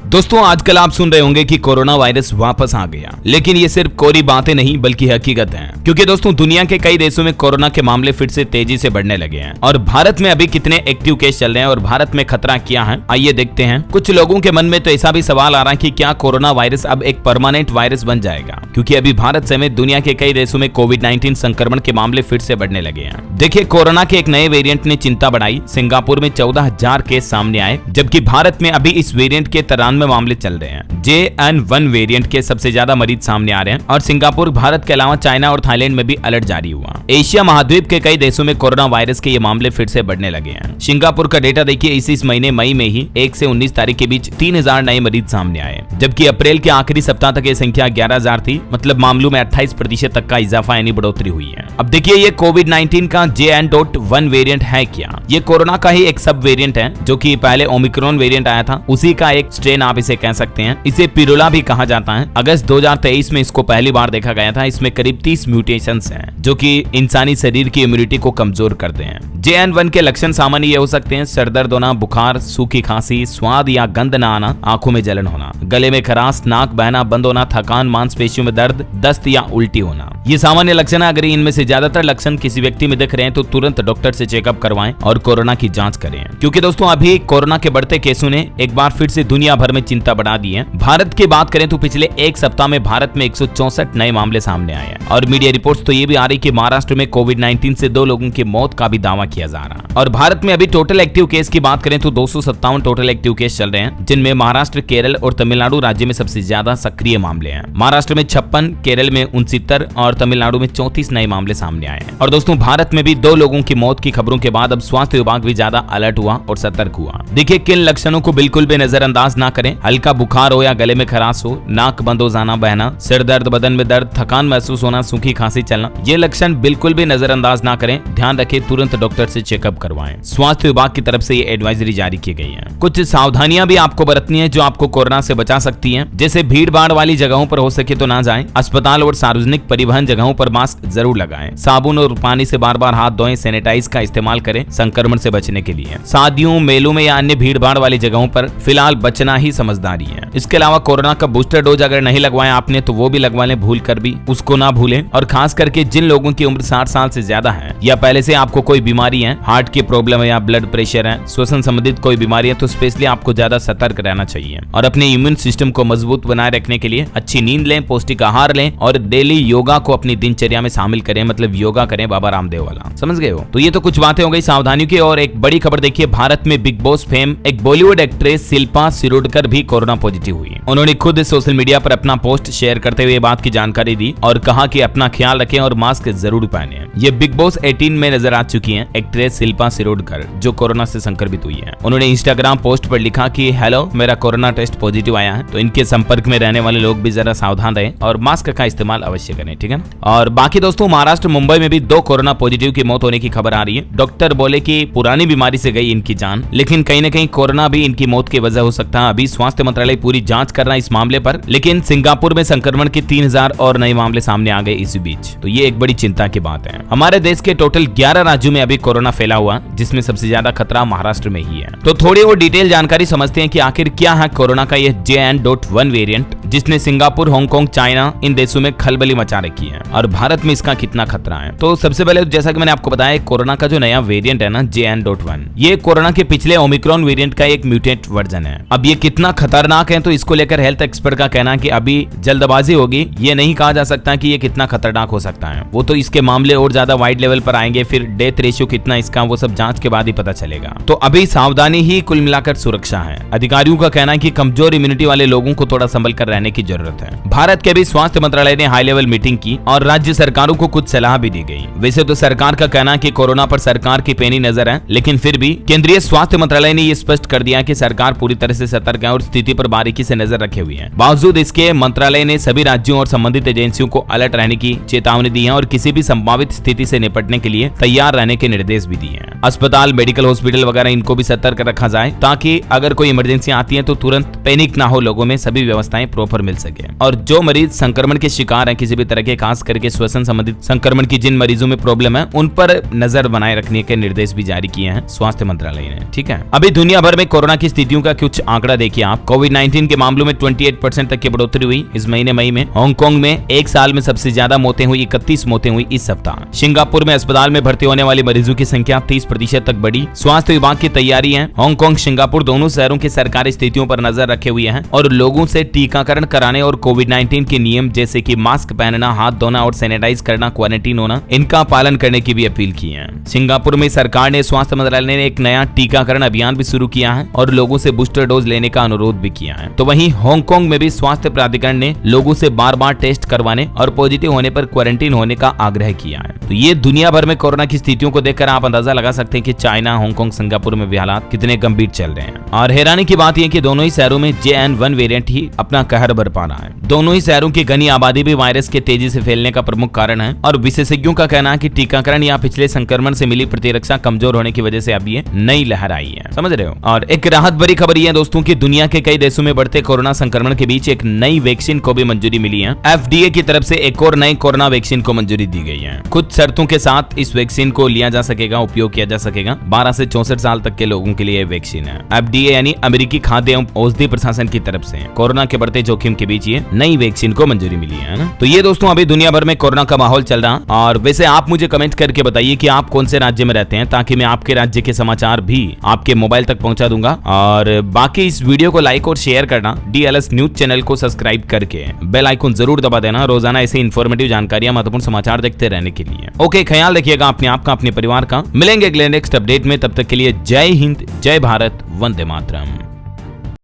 दोस्तों आजकल आप सुन रहे होंगे कि कोरोना वायरस वापस आ गया, लेकिन ये सिर्फ कोरी बातें नहीं बल्कि हकीकत है। क्योंकि दोस्तों दुनिया के कई देशों में कोरोना के मामले फिर से तेजी से बढ़ने लगे हैं और भारत में अभी कितने एक्टिव केस चल रहे हैं और भारत में खतरा क्या है, आइए देखते हैं। कुछ लोगों के मन में तो ऐसा भी सवाल आ रहा है कि क्या कोरोना वायरस अब एक परमानेंट वायरस बन जाएगा, क्योंकि अभी भारत समेत दुनिया के कई देशों में कोविड-19 संक्रमण के मामले फिर से बढ़ने लगे हैं। देखिए, कोरोना के एक नए वेरिएंट ने चिंता बढ़ाई। सिंगापुर में 14,000 केस सामने आए, जबकि भारत में अभी इस वेरिएंट के 93 मामले चल रहे हैं। JN1 वेरिएंट के सबसे ज्यादा मरीज सामने आ रहे हैं और सिंगापुर, भारत के अलावा चाइना और थाईलैंड में भी अलर्ट जारी हुआ। एशिया महाद्वीप के कई देशों में कोरोना वायरस के ये मामले फिर से बढ़ने लगे हैं। सिंगापुर का डेटा देखिए, इस महीने मई में ही 1 से 19 तारीख के बीच 3,000 नए मरीज सामने आए, जबकि अप्रैल के आखिरी सप्ताह तक ये संख्या 11,000 थी। मतलब मामलों में 28% तक का इजाफा यानी बढ़ोतरी हुई है। अब देखिए, ये कोविड-19 का JN.1 वेरिएंट है क्या? ये कोरोना का ही एक सब वेरिएंट है, जो कि पहले ओमिक्रॉन वेरिएंट आया था, उसी का एक स्ट्रेन आप इसे कह सकते हैं। इसे पिरोला भी कहा जाता है। अगस्त 2023 में इसको पहली बार देखा गया था। इसमें करीब 30 म्यूटेशंस हैं, जो कि इंसानी शरीर की इम्यूनिटी को कमजोर करते हैं। JN1 के लक्षण सामान्य ये हो सकते हैं: सरदर्द होना, बुखार, सूखी खांसी, स्वाद या गंध न आना, आंखों में जलन होना, गले में खराश, नाक बहना बंद होना, थकान, मांसपेशियों में दर्द, दस्त या उल्टी होना। ये सामान्य लक्षण है। अगर इनमें से ज्यादातर लक्षण किसी व्यक्ति में दिख रहे हैं तो तुरंत डॉक्टर से चेकअप करवाएं और कोरोना की जांच करें, क्योंकि दोस्तों अभी कोरोना के बढ़ते केसों ने एक बार फिर से दुनिया भर में चिंता बढ़ा दी है। भारत की बात करें तो पिछले एक सप्ताह में भारत में 164 नए मामले सामने आए हैं और मीडिया रिपोर्ट्स तो ये भी आ रही कि महाराष्ट्र में कोविड-19 से 2 लोगों की मौत का भी दावा किया जा रहा है। और भारत में अभी टोटल एक्टिव केस की बात करें तो 257 टोटल एक्टिव केस चल रहे हैं, जिनमें महाराष्ट्र, केरल और तमिलनाडु राज्य में सबसे ज्यादा सक्रिय मामले हैं। महाराष्ट्र में 56, केरल में 69 और तमिलनाडु में 34 नए मामले सामने आए हैं। और दोस्तों भारत में भी 2 लोगों की मौत की खबरों के बाद अब स्वास्थ्य विभाग भी ज्यादा अलर्ट हुआ और सतर्क हुआ। देखिए, किन लक्षणों को बिल्कुल भी नजरअंदाज ना करें। हल्का बुखार हो या गले में खराश हो, नाक बंद हो जाना, बहना, सिर दर्द, बदन में दर्द, थकान महसूस होना, सूखी खांसी चलना, ये लक्षण बिल्कुल भी नजरअंदाज ना करें। ध्यान रखें, तुरंत डॉक्टर से चेकअप करवाएं। स्वास्थ्य विभाग की तरफ से ये एडवाइजरी जारी की गई है। कुछ सावधानियां भी आपको बरतनी है जो आपको कोरोना से बचा सकती हैं। जैसे भीड़ भाड़ वाली जगहों पर हो सके तो ना जाएं। अस्पताल और सार्वजनिक परिवहन जगहों पर मास्क जरूर लगाएं। साबुन और पानी से बार बार हाथ धोएं। सैनिटाइज का इस्तेमाल करें संक्रमण से बचने के लिए। शादियों, मेलों में या अन्य भीड़ भाड़ वाली जगहों पर फिलहाल बचना ही समझदारी है। इसके अलावा कोरोना का बूस्टर डोज अगर नहीं लगवाया आपने तो वो भी लगवा लें, भूल कर भी उसको ना भूलें। और खास करके जिन लोगों की उम्र 60 साल से ज्यादा है या पहले से आपको कोई बीमारी है, हार्ट की प्रॉब्लम है या ब्लड प्रेशर है, श्वसन संबंधित कोई बीमारी है, तो स्पेशली आपको ज्यादा सतर्क रहना चाहिए। और अपने इम्यून सिस्टम को मजबूत बनाए रखने के लिए अच्छी नींद लें, पौष्टिक आहार लें और डेली योगा को अपनी दिनचर्या में शामिल करें। मतलब योगा करें बाबा रामदेव वाला, समझ गए हो? तो ये तो कुछ बातें हो गई सावधानियों की। और एक बड़ी खबर देखिए, भारत में बिग बॉस फेम एक बॉलीवुड एक्ट्रेस शिल्पा शिरोडकर भी कोरोना पॉजिटिव हुई। उन्होंने खुद सोशल मीडिया पर अपना पोस्ट शेयर करते हुए बात की जानकारी दी और कहा कि अपना ख्याल रखें और मास्क जरूर पहने। ये बिग बॉस 18 में नजर आ चुकी हैं एक्ट्रेस शिल्पा शिरोडकर, जो कोरोना से संक्रमित हुई है। उन्होंने इंस्टाग्राम पोस्ट पर लिखा कि हेलो, मेरा कोरोना टेस्ट पॉजिटिव आया है, तो इनके संपर्क में रहने वाले लोग भी जरा सावधान रहें और मास्क का इस्तेमाल अवश्य करें, ठीक है ना? और बाकी दोस्तों, महाराष्ट्र, मुंबई में भी 2 कोरोना पॉजिटिव की मौत होने की खबर आ रही है। डॉक्टर बोले कि पुरानी बीमारी से गई इनकी जान, लेकिन कहीं न कहीं कोरोना भी इनकी मौत की वजह हो सकता है। अभी स्वास्थ्य मंत्रालय पूरी जांच कर रहा है इस मामले पर, लेकिन सिंगापुर में संक्रमण के 3,000 और नए मामले सामने आ गए इसी बीच, तो ये एक बड़ी चिंता की बात है। हमारे देश के टोटल 11 राज्यों में अभी कोरोना फैला हुआ, जिसमें सबसे ज्यादा खतरा महाराष्ट्र में ही है। तो थोड़ी और डिटेल जानकारी समझते हैं कि आखिर क्या है कोरोना का यह JN.1 वेरिएंट, जिसने सिंगापुर, हांगकांग, चाइना इन देशों में खलबली मचा रखी है और भारत में इसका कितना खतरा है। तो सबसे पहले जैसा कि मैंने आपको बताया, कोरोना का जो नया वेरिएंट है ना, JN.1, ये कोरोना के पिछले ओमिक्रॉन वेरिएंट का एक म्यूटेंट वर्जन है। अब ये कितना खतरनाक है, तो इसको लेकर हेल्थ एक्सपर्ट का कहना है कि अभी जल्दबाजी होगी, ये नहीं कहा जा सकता कि ये कितना खतरनाक हो सकता है। वो तो इसके मामले और ज्यादा वाइड लेवल पर आएंगे, फिर डेथ रेशियो कितना इसका, वो सब जांच के बाद ही पता चलेगा। तो अभी सावधानी ही कुल मिलाकर सुरक्षा है। अधिकारियों का कहना है कि कमजोर इम्यूनिटी वाले लोगों को थोड़ा संभल कर रहने की जरूरत है। भारत के भी स्वास्थ्य मंत्रालय ने हाई लेवल मीटिंग की और राज्य सरकारों को कुछ सलाह भी दी गई। वैसे तो सरकार का कहना है कि कोरोना पर सरकार की पैनी नजर है, लेकिन फिर भी केंद्रीय स्वास्थ्य मंत्रालय ने ये स्पष्ट कर दिया कि सरकार पूरी तरह से सतर्क है और स्थिति पर बारीकी से नजर रखे हुए है। बावजूद इसके मंत्रालय ने सभी राज्यों और संबंधित एजेंसियों को अलर्ट रहने की चेतावनी दी है और किसी भी संभावित स्थिति से निपटने के लिए तैयार रहने के निर्देश भी दिए हैं। अस्पताल, मेडिकल हॉस्पिटल वगैरह इनको भी सतर्क रखा जाए, ताकि अगर कोई इमरजेंसी आती है तो तुरंत पैनिक ना हो लोगों में, सभी व्यवस्थाएं प्रॉपर प्रॉपर मिल सके। और जो मरीज संक्रमण के शिकार है किसी भी तरह के, खास करके श्वसन संबंधित संक्रमण की जिन मरीजों में प्रॉब्लम है, उन पर नजर बनाए रखने के निर्देश भी जारी किए हैं स्वास्थ्य मंत्रालय ने। ठीक है, अभी दुनिया भर में कोरोना की स्थितियों का कुछ आंकड़ा देखिए आप। कोविड-19 के मामलों में 28% तक की बढ़ोतरी हुई इस महीने मई में। हांगकांग में एक साल में सबसे ज्यादा मौतें हुई, 31 मौतें हुई इस सप्ताह। सिंगापुर में अस्पताल में भर्ती होने वाले मरीजों की संख्या 30% तक बढ़ी। स्वास्थ्य विभाग की तैयारी है। हांगकांग, सिंगापुर दोनों शहरों की सरकारी स्थितियों पर नजर रखे हुए हैं और लोगों से टीकाकरण कराने और कोविड-19 के नियम जैसे कि मास्क पहनना, हाथ धोना और सैनिटाइज करना, क्वारंटीन होना, इनका पालन करने की भी अपील की है। सिंगापुर में सरकार ने, स्वास्थ्य मंत्रालय ने एक नया टीकाकरण अभियान भी शुरू किया है और लोगों से बूस्टर डोज लेने का अनुरोध भी किया है। तो वहीं हांगकांग में भी स्वास्थ्य प्राधिकरण ने लोगों से बार-बार टेस्ट करवाने और पॉजिटिव होने पर क्वारंटीन होने का आग्रह किया है। तो ये दुनिया भर में कोरोना की स्थितियों को देखकर आप अंदाजा लगा सकते हैं कि चाइना, हांगकांग, सिंगापुर में भी हालात कितने गंभीर चल रहे हैं। और हैरानी की बात यह कि दोनों ही शहरों में JN.1 वेरिएंट ही अपना कहर बरपा रहा है। दोनों ही शहरों की घनी आबादी भी वायरस के तेजी से फैलने का प्रमुख कारण है और विशेषज्ञों का कहना है कि टीकाकरण या पिछले संक्रमण से मिली प्रतिरक्षा कमजोर होने की वजह से अब ये नई लहर आई है, समझ रहे हो। और एक राहत भरी खबर यह है दोस्तों कि दुनिया के कई देशों में बढ़ते कोरोना संक्रमण के बीच एक नई वैक्सीन को भी मंजूरी मिली है। FDA की तरफ से एक और नई कोरोना वैक्सीन को मंजूरी दी गई है। कुछ शर्तों के साथ इस वैक्सीन को लिया जा सकेगा, उपयोग किया जा सकेगा। 12 से 64 साल तक के लोगों के लिए वैक्सीन है। FDA यानी अमेरिकी खाद्य एवं औषधि प्रशासन की तरफ से कोरोना के बढ़ते जोखिम के बीच ये नई वैक्सीन को मंजूरी मिली है ना। तो ये दोस्तों अभी दुनिया भर में कोरोना का माहौल चल रहा। और वैसे आप मुझे कमेंट करके बताइए कि आप कौन से राज्य में रहते हैं, ताकि मैं आपके राज्य के समाचार भी आपके मोबाइल तक पहुंचा दूंगा। और बाकी इस वीडियो को लाइक और शेयर करना, DLS न्यूज चैनल को सब्सक्राइब करके बेल आइकन जरूर दबा देना, रोजाना ऐसे इन्फॉर्मेटिव जानकारियां, महत्वपूर्ण समाचार देखते रहने के लिए। ओके, ख्याल रखिएगा अपने आप का, अपने परिवार का। मिलेंगे अगले नेक्स्ट अपडेट में, तब तक के लिए जय हिंद, जय भारत, वंदे मातरम।